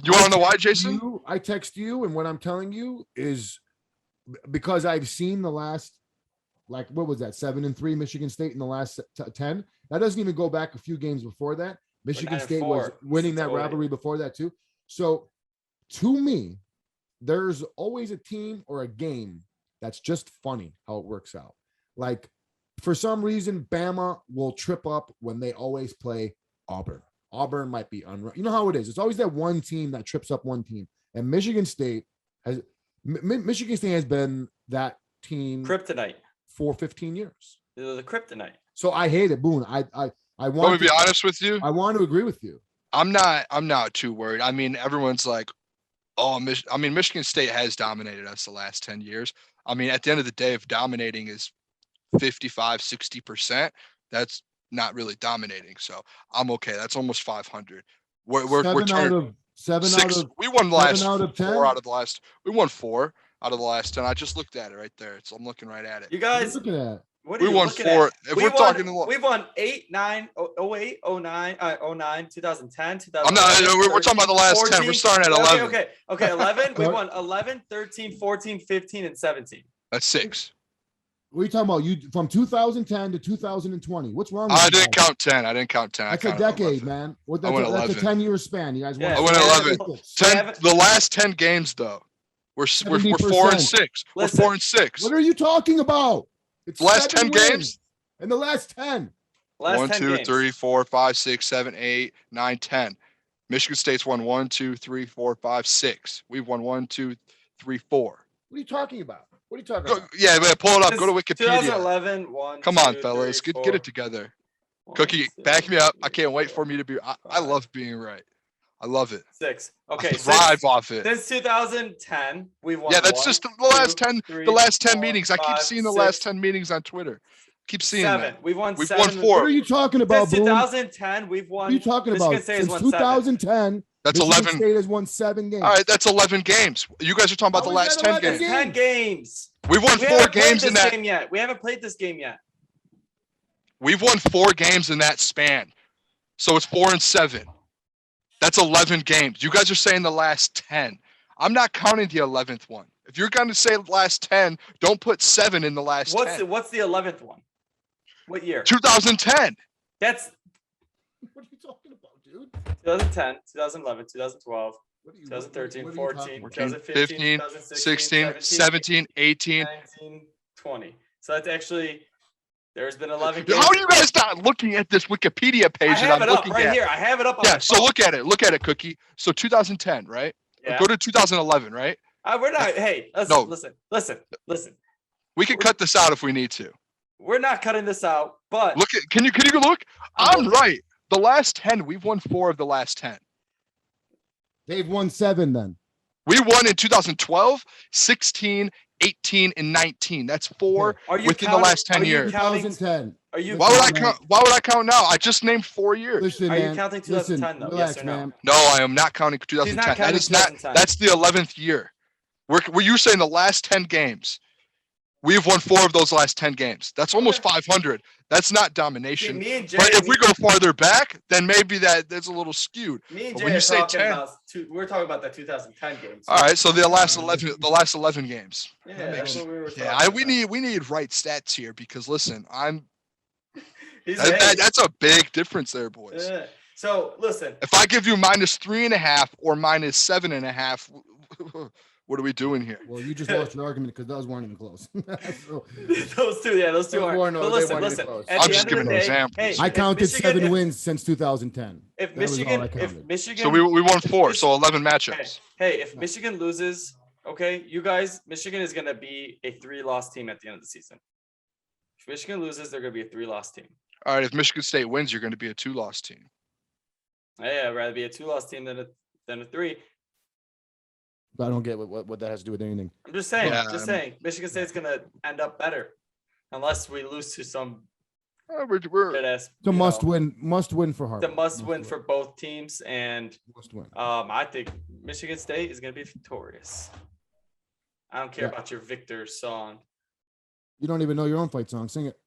S1: You want to know why, Jason?
S3: I text you, and what I'm telling you is because I've seen the last, like, what was that? 7-3 Michigan State in the last 10. That doesn't even go back a few games before that. Michigan State was winning that rivalry before that too. So, to me, there's always a team or a game that's just funny how it works out. Like, for some reason, Bama will trip up when they always play Auburn. Auburn might be you know how it is. It's always that one team that trips up one team. And Michigan State has been that team
S2: kryptonite
S3: for 15 years.
S2: The kryptonite.
S3: So I hate it, Boon. I want
S1: to be honest with you.
S3: I want to agree with you.
S1: I'm not too worried. I mean, everyone's like, oh, Michigan State has dominated us the last 10 years. I mean, at the end of the day, if dominating is 55, 60%, that's not really dominating. So I'm okay. That's almost 500. We're turning
S3: 7
S1: 6.
S3: out of
S1: We won last
S3: 7 out of 10.
S1: 4 out of the last. We won 4 out of the last 10. I just looked at it right there. I'm looking right at it.
S2: You guys,
S3: looking at?
S2: What are we
S1: won 4.
S2: We've won 8, 9, 08, 09, 09, 2010, 2011.
S1: We're talking about the last
S2: 14,
S1: 10. We're starting at 11.
S2: Okay. 11. We won 11, 13, 14, 15, and 17.
S1: That's 6.
S3: What are you talking about? You from 2010 to 2020. What's wrong with
S1: I didn't count 10.
S3: That's a decade, 11. Man. That's a 10-year span. You guys
S1: I went 11. 10, the last 10 games, though. We're 4 and 6. We're 4 and 6.
S3: What are you talking about? It's
S1: the last 10 games?
S3: In the last 10.
S1: 1, 2, 3, 4, 5, 6, 7, 8, 9, 10. Michigan State's won 1, 2, 3, 4, 5, 6. We've won 1, 2, 3, 4.
S3: What are you talking about? What are you talking about?
S1: Yeah, man, pull it up. Go to Wikipedia.
S2: 2011.
S1: Come on, fellas. Get it together. Cookie, back me up. I can't wait for me to be. I love being right. I love it.
S2: 6.
S1: I
S2: Okay.
S1: thrive off it.
S2: Since 2010, we've won.
S1: Yeah, that's just the last 10. The last 10
S2: 4,
S1: meetings. I keep
S2: 5,
S1: seeing the
S2: 6,
S1: last 10 meetings on Twitter. Keep seeing
S2: 7.
S1: that.
S2: We've won
S1: We've
S2: 7.
S1: won 4.
S3: What are you talking about,
S2: Since
S3: Boon?
S2: 2010, we've won.
S3: What are you talking
S2: Michigan
S3: about?
S2: State has
S3: Since
S2: won 7.
S3: 2010,
S1: That's
S3: Michigan
S1: 11.
S3: State has won 7 games.
S1: All right, that's 11 games. You guys are talking about
S3: How
S1: the
S3: is
S1: last
S3: that
S1: 10
S3: 11
S1: games.
S2: 10 games.
S1: We've won
S2: We
S1: 4
S2: haven't played
S1: games in
S2: this
S1: that.
S2: game yet. We haven't played this game yet.
S1: We've won 4 games in that span. So it's 4 and 7. That's 11 games. You guys are saying the last 10. I'm not counting the 11th one. If you're going to say last 10, don't put 7 in the last 10.
S2: What's the 11th one? What year?
S1: 2010.
S2: That's
S3: What are you talking about, dude?
S2: 2010, 2011, 2012,
S3: What are you-
S2: 2013,
S3: what are you
S2: 14,
S3: talking about?
S2: 2015,
S1: 15,
S2: 2016,
S1: 16, 17, 18.
S2: 19, 20. So that's actually, there's been 11 games.
S1: How are you guys not looking at this Wikipedia page
S2: I
S1: that
S2: have
S1: I'm
S2: it up
S1: looking
S2: right
S1: at?
S2: here. I have it up on
S1: Yeah,
S2: my
S1: so
S2: phone.
S1: look at it. Look at it, Cookie. So 2010, right?
S2: Yeah.
S1: Go to 2011, right?
S2: We're not, hey,
S1: No.
S2: listen.
S1: We can cut this out if we need to.
S2: We're not cutting this out, but
S1: Look at can you look?
S2: I'm
S1: I'm
S2: looking.
S1: right. The last 10, we've won 4 of the last 10.
S3: They've won 7 then.
S1: We won in 2012, 16, 18, and 19. That's 4
S2: are you
S1: within
S2: counting,
S1: the last 10
S2: are you
S1: years.
S2: counting,
S3: 2010.
S2: are you,
S1: Why would I
S3: Listen,
S1: count? Why would I count now? I just named 4 years.
S3: Listen,
S2: Are you
S3: man.
S2: counting
S3: Listen,
S2: 2010 though?
S3: relax,
S2: Yes or no?
S3: man.
S1: No, I am not counting 2010.
S2: counting
S1: That is not.
S2: 2010.
S1: That's the 11th year. Were you saying the last 10 games? We've won 4 of those last 10 games. That's almost 500. That's not
S2: See,
S1: domination.
S2: me and Jay,
S1: But if we go farther back, then maybe that's a little skewed.
S2: me and
S1: but
S2: Jay
S1: when you
S2: are
S1: say
S2: talking
S1: 10
S2: about we're talking about the 2010 games.
S1: All right, so the last 11 games.
S2: Yeah,
S3: That
S2: that's
S3: makes-
S2: what we were
S1: Yeah,
S2: talking
S1: we
S2: about.
S1: need right stats here because listen,
S2: He's
S1: that's a big difference there, boys.
S2: yeah. So listen,
S1: If I give you -3.5 or -7.5, what are we doing here?
S3: Well, you just lost your argument because those weren't even close. So,
S2: those two
S3: Those
S2: aren't.
S3: weren't-
S2: But
S3: they
S2: listen,
S3: weren't even
S2: listen.
S3: close.
S2: At
S1: I'm
S2: the
S1: just
S2: end of
S1: giving
S2: the day,
S1: examples.
S2: hey,
S3: I
S2: if
S3: counted
S2: Michigan-
S3: 7 wins since 2010.
S2: If
S3: That was all
S2: Michigan,
S3: I
S2: if
S3: counted.
S2: Michigan,
S1: So we won 4, so 11 matchups.
S2: hey, if Michigan loses, okay, you guys, Michigan is gonna be a 3-loss team at the end of the season. If Michigan loses, they're gonna be a 3-loss team.
S1: All right, if Michigan State wins, you're going to be a 2-loss team.
S2: Hey, I'd rather be a 2-loss team than a 3.
S3: I don't get what that has to do with anything.
S2: I'm just saying.
S1: Yeah,
S2: Just saying. Michigan State's gonna end up better, unless we lose to some
S1: We're
S2: good ass.
S3: It's a must win for Harbaugh.
S2: The must win for both teams, and
S3: must win.
S2: I think Michigan State is gonna be victorious. I don't care
S3: Yeah.
S2: about your victor song.
S3: You don't even know your own fight song. Sing it.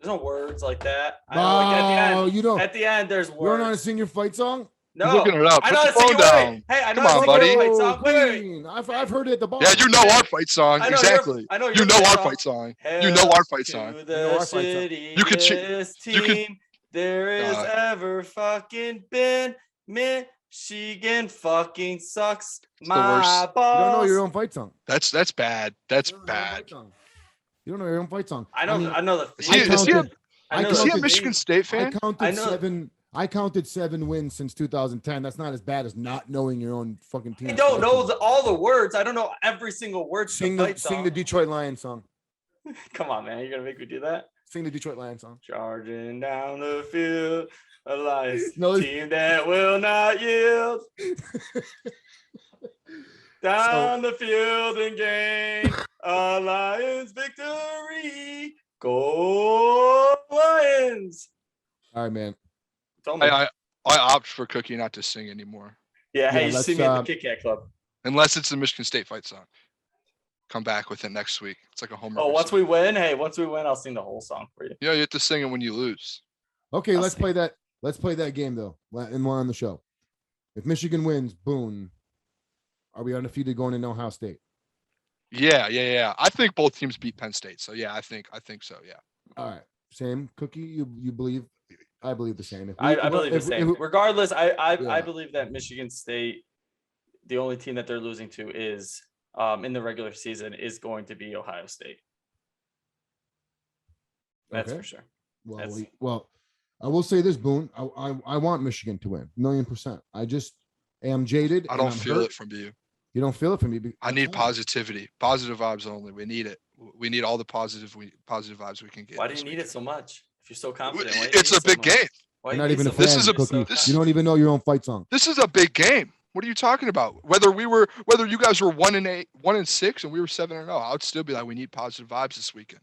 S2: There's no words like that. I know, like at the
S3: Oh,
S2: end.
S3: you don't.
S2: At the end, there's
S3: You don't know how to
S2: words.
S3: sing your fight song?
S2: No,
S1: He's looking it up.
S2: I
S1: Put
S2: know
S1: the
S2: how to sing
S1: phone
S2: it. Wait,
S1: down.
S2: hey, I know
S1: Come
S2: how to
S1: on,
S2: sing
S1: buddy.
S2: your fight song. Wait, wait, wait.
S3: Queen. I've heard it at the bar.
S1: Yeah, you know our fight song.
S2: I know your-
S1: Exactly.
S2: I know
S1: You
S2: your
S1: know
S2: fight
S1: our
S2: song.
S1: fight song. You know our fight song.
S2: To
S3: You know
S2: the
S3: our fight song.
S2: shittiest
S1: You could- you could-
S2: team there is ever fucking been. Michigan fucking sucks.
S1: the
S2: My
S1: worst.
S3: You don't know
S2: balls.
S3: your own fight song.
S1: That's bad. That's
S3: You don't know your own
S1: bad.
S3: fight song. You don't know your own fight song.
S2: I know.
S3: mean,
S2: I know the.
S1: Is he, is he, a,
S2: I know
S1: is he
S2: the
S1: a
S3: counted-
S1: Michigan State fan?
S2: I know-
S3: I counted 7 wins since 2010. That's not as bad as not knowing your own fucking team.
S2: I don't know all the words. I don't know every single word.
S3: Sing
S2: to
S3: the
S2: fight
S3: sing
S2: song.
S3: the Detroit Lions song.
S2: Come on, man. You're gonna make me do that?
S3: Sing the Detroit Lions song.
S2: Charging down the field, a Lions
S3: No,
S2: team that will not yield. Down the field and gain a Lions victory. Go Lions!
S3: All right, man.
S2: Tell me.
S1: I opt for Cookie not to sing anymore,
S2: Yeah, hey,
S3: Yeah,
S2: you
S3: let's,
S2: see me at the Kit Kat Club.
S1: unless it's the Michigan State fight song. Come back with it next week. It's like a homework.
S2: Oh, once we win, I'll sing the whole song for you.
S1: Yeah, you have to sing it when you lose.
S3: Okay,
S2: I'll
S3: let's
S2: sing.
S3: play that. Let's play that game though, and we're on the show. If Michigan wins, Boon, are we undefeated going into Ohio State?
S1: Yeah. I think both teams beat Penn State. So yeah, I think so. Yeah.
S3: All right, same. Cookie, you believe? I believe the same.
S2: I believe the same. Regardless, I
S3: Yeah.
S2: believe that Michigan State, the only team that they're losing to is in the regular season is going to be Ohio State. That's
S3: Okay.
S2: for sure.
S3: Well, I will say this, Boone. I want Michigan to win, 1,000,000%. I just am jaded.
S1: I
S3: and
S1: don't
S3: I'm
S1: feel
S3: hurt.
S1: it from you.
S3: You don't feel it for me.
S1: I need positivity, positive vibes only. We need it. We need all the positive vibes we can get.
S2: Why do you need it so much? If you're so confident, why do you
S1: It's
S2: need
S1: a
S2: it so
S1: big
S2: much?
S1: game.
S2: Why
S3: You're
S2: do
S3: not
S2: you
S3: even
S2: need
S3: a
S2: so
S3: fan,
S1: This is a-
S3: Cookie.
S1: this-
S3: You don't even know your own fight song.
S1: This is a big game. What are you talking about? Whether you guys were 1-8, 1-6, and we were 7-0, I would still be like, we need positive vibes this weekend.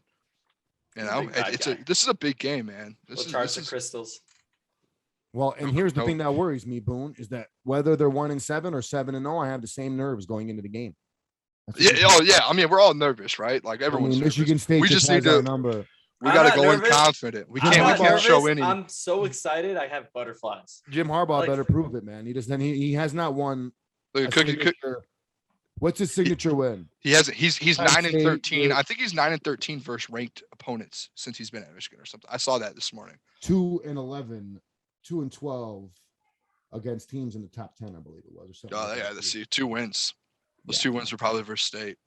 S1: You
S2: He's a
S1: know,
S2: big bad guy.
S1: this is a big game, man.
S2: We'll charge the crystals.
S3: Well, and here's the
S1: No.
S3: thing that worries me, Boone, is that whether they're 1-7 or 7-0, I have the same nerves going into the game. That's the
S1: Yeah.
S3: difference.
S1: Oh yeah. I mean, we're all nervous, right? Like everyone's nervous.
S3: Michigan State
S1: We
S3: just
S1: just
S3: has
S1: need to.
S3: our number.
S1: We
S2: I'm
S1: got to
S2: not
S1: go in
S2: nervous.
S1: confident. We
S3: I'm
S1: can't. We
S3: not
S1: can't show
S2: nervous.
S1: any.
S2: I'm so excited. I have butterflies.
S3: Jim Harbaugh
S2: Like-
S3: better prove it, man. He has not won.
S1: Look,
S3: a
S1: Cookie,
S3: signature- What's his signature win?
S1: he hasn't. He's
S3: Penn
S1: 9-13.
S3: State,
S1: I think he's 9-13 versus ranked opponents since he's been at Michigan or something. I saw that this morning.
S3: 2-11, 2-12 against teams in the top 10, I believe it was, or something.
S1: Oh
S3: like
S1: yeah,
S3: that.
S1: let's see. 2 wins. Those
S3: Yeah.
S1: 2 wins were probably versus State.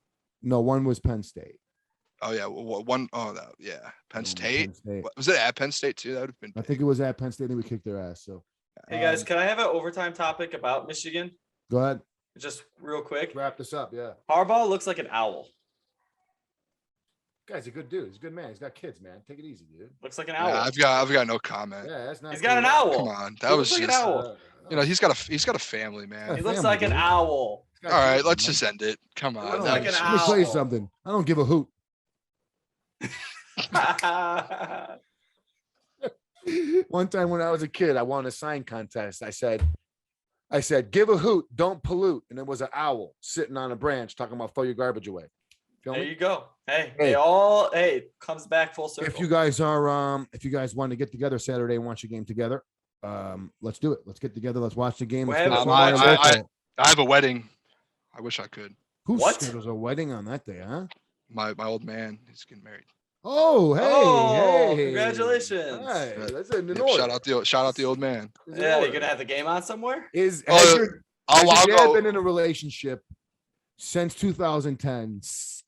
S3: No, one was Penn State.
S1: Oh yeah, one. Oh that. Yeah, Penn
S3: One was
S1: State.
S3: Penn State.
S1: Was it at Penn State too? That would have been.
S3: I
S1: big.
S3: think it was at Penn State. Then we kicked their ass. So,
S2: Hey guys, can I have an overtime topic about Michigan?
S3: go ahead,
S2: Just real quick.
S3: wrap this up. Yeah,
S2: Harbaugh looks like an owl.
S3: guy's a good dude. He's a good man. He's got kids, man. Take it easy, dude.
S2: Looks like an
S1: Yeah,
S2: owl.
S1: I've got no comment.
S3: Yeah, that's not.
S2: He's got an
S3: cool.
S2: owl.
S1: Come on, that
S2: He
S1: was
S2: looks like
S1: just.
S2: an owl.
S1: You know, he's got a family, man.
S2: He looks
S3: family,
S2: like an
S3: dude.
S2: owl.
S3: He's
S1: All
S3: got
S1: right,
S3: kids,
S1: let's
S3: man.
S1: just end it. Come
S2: He
S1: on.
S2: looks
S1: that
S2: like
S1: was
S2: an
S3: Let me
S1: just-
S3: tell you
S2: owl.
S3: something. I don't give a hoot. One time when I was a kid, I won a sign contest. I said, give a hoot, don't pollute. And it was an owl sitting on a branch talking about throw your garbage away. Feel
S2: There
S3: me?
S2: you go. Hey,
S3: Hey.
S2: comes back full circle.
S3: If you guys want to get together Saturday and watch a game together, let's do it. Let's get together. Let's watch the game. Let's
S2: Well,
S3: get
S1: I-
S3: somewhere
S1: I-
S3: local.
S1: I have a wedding. I wish I could.
S3: Who
S2: What?
S3: schedules a wedding on that day, huh?
S1: My old man is getting married.
S3: Oh, hey,
S2: Oh,
S3: hey.
S2: congratulations.
S3: Hey, that's in the
S1: Yep,
S3: north.
S1: shout out the old man.
S3: It's in
S2: Yeah,
S3: order.
S2: you're gonna have the game on somewhere?
S3: Has
S1: I'll
S3: your
S1: I'll
S3: dad
S1: go.
S3: been in a relationship since 2010,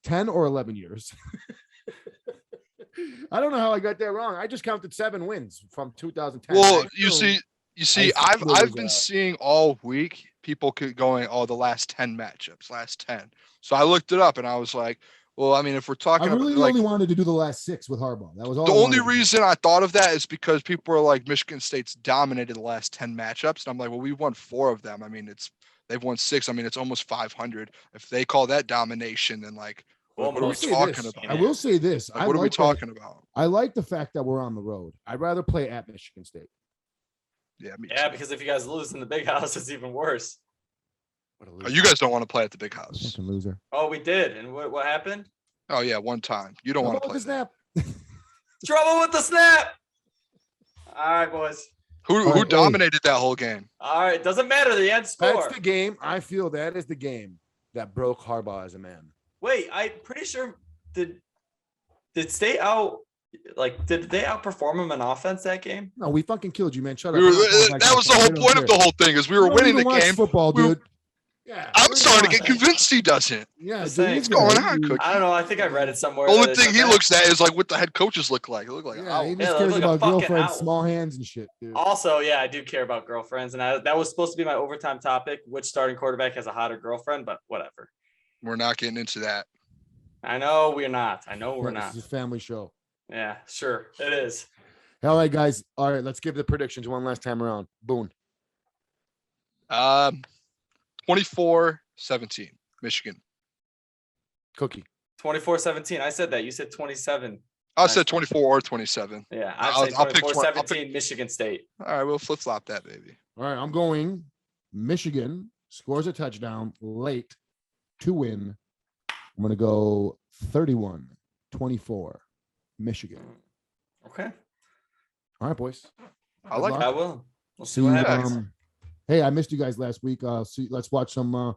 S3: 10 or 11 years? I don't know how I got that wrong. I just counted 7 wins from 2010.
S1: Well,
S3: I
S1: you
S3: assumed-
S1: see,
S3: I assumed it
S1: I've
S3: was,
S1: been seeing all week people going, oh, the last 10 matchups, last 10. So I looked it up and I was like, well, I mean, if we're
S3: I
S1: talking
S3: really
S1: about like
S3: only wanted to do the last 6 with Harbaugh. That was all.
S1: the
S3: I
S1: only
S3: wanted to do.
S1: reason I thought of that is because people were like, Michigan State's dominated the last 10 matchups. And I'm like, well, we've won 4 of them. I mean, they've won 6. I mean, it's almost 500. If they call that domination, then like, what are we
S2: Almost.
S1: talking
S3: this.
S1: about?
S3: I will say this.
S1: Like,
S3: I
S1: what are we
S3: like that-
S1: talking about?
S3: I like the fact that we're on the road. I'd rather play at Michigan State.
S1: Yeah, me
S2: Yeah,
S1: too.
S2: because if you guys lose in the big house, it's even worse.
S3: What a
S1: Oh,
S3: loser.
S1: you guys don't want to play at the big house.
S3: Fucking loser.
S2: Oh, we did. And what happened?
S1: Oh yeah, one time. You don't
S3: How
S1: want to
S3: about
S1: play
S3: the
S1: that.
S3: snap?
S2: Trouble with the snap. All right, boys.
S1: Who
S3: All right, hey.
S1: dominated that whole game?
S2: All right, doesn't matter the end score.
S3: That's the game. I feel that is the game that broke Harbaugh as a man.
S2: Wait, I'm pretty sure did State out did they outperform him in offense that game?
S3: No, we fucking killed you, man. Shut up.
S1: We were,
S3: I'm not going back
S1: that
S3: to
S1: was the
S3: that.
S1: whole
S3: We don't
S1: point of
S3: care.
S1: the whole thing is we were
S3: You don't
S1: winning the
S3: even watch
S1: game.
S3: Football,
S1: We were-
S3: dude. Yeah,
S1: I'm
S3: we
S1: starting to
S3: don't
S1: get
S3: watch-
S1: convinced he doesn't.
S3: Yeah,
S2: Just
S3: dude,
S2: saying.
S3: he's
S1: What's going
S3: good.
S1: on,
S3: He-
S1: Cookie?
S2: I don't know. I think I read it somewhere.
S1: The only
S2: that
S1: thing
S2: said
S1: he
S2: that.
S1: looks at is like what the head coaches look like. They look like
S3: Yeah, he
S1: owl.
S3: just
S2: Yeah, they
S3: cares
S2: look like a
S3: about
S2: fucking
S3: girlfriends,
S2: owl.
S3: small hands, and shit, dude.
S2: Also, yeah, I do care about girlfriends, and that was supposed to be my overtime topic. Which starting quarterback has a hotter girlfriend? But whatever.
S1: We're not getting into that.
S2: I know we're not. I know we're
S3: This
S2: not.
S3: is a family show.
S2: Yeah, sure, it is.
S3: All right, guys. All right, let's give the predictions one last time around. Boon.
S1: 24-17, Michigan.
S3: Cookie.
S2: 24-17. I said that. You said 27.
S1: I
S2: Nice.
S1: said 24 or 27.
S2: Yeah,
S1: I'll
S2: I'm saying
S1: pick
S2: 24-17, Michigan State.
S1: All right, we'll flip flop that, baby.
S3: All right, I'm going Michigan scores a touchdown late to win. I'm going to go 31-24 Michigan.
S2: Okay,
S3: All right, boys.
S1: I like
S3: luck.
S2: I will. We'll see
S3: See
S2: what
S3: you,
S2: happens.
S3: hey, I missed you guys last week. Let's watch some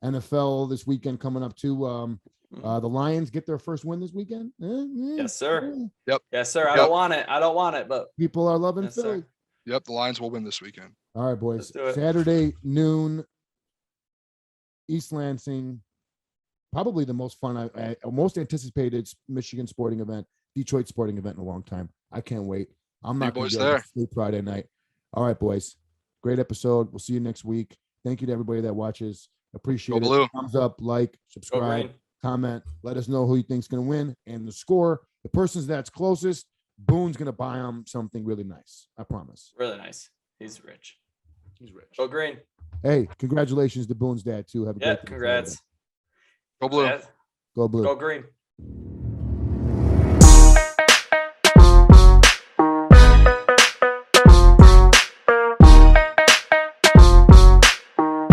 S3: NFL this weekend coming up too. The Lions get their first win this weekend.
S2: Yes, sir.
S3: Yeah.
S2: Yes, sir. I
S1: Yep.
S2: don't want it. I don't want it, but
S3: People are loving
S2: Yes,
S3: Philly.
S2: sir.
S1: Yep, the Lions will win this weekend.
S3: All right, boys.
S2: Let's do it.
S3: Saturday noon, East Lansing. Probably the most fun, most anticipated Michigan sporting event, Detroit sporting event in a long time. I can't wait. I'm
S1: You
S3: not going
S1: boys
S3: to
S1: there.
S3: sleep Friday night. All right, boys. Great episode. We'll see you next week. Thank you to everybody that watches. Appreciate
S1: Go
S3: it.
S1: Blue.
S3: Thumbs up, like,
S2: Go
S3: subscribe,
S2: green.
S3: comment. Let us know who you think's going to win and the score. The person that's closest, Boon's going to buy him something really nice. I promise.
S2: Really nice. He's rich.
S3: He's rich.
S2: Go green.
S3: Hey, congratulations to Boone's dad too. Have a
S2: Yeah,
S3: great day.
S2: congrats.
S1: Go Blue.
S2: Yeah.
S3: Go Blue.
S2: Go green.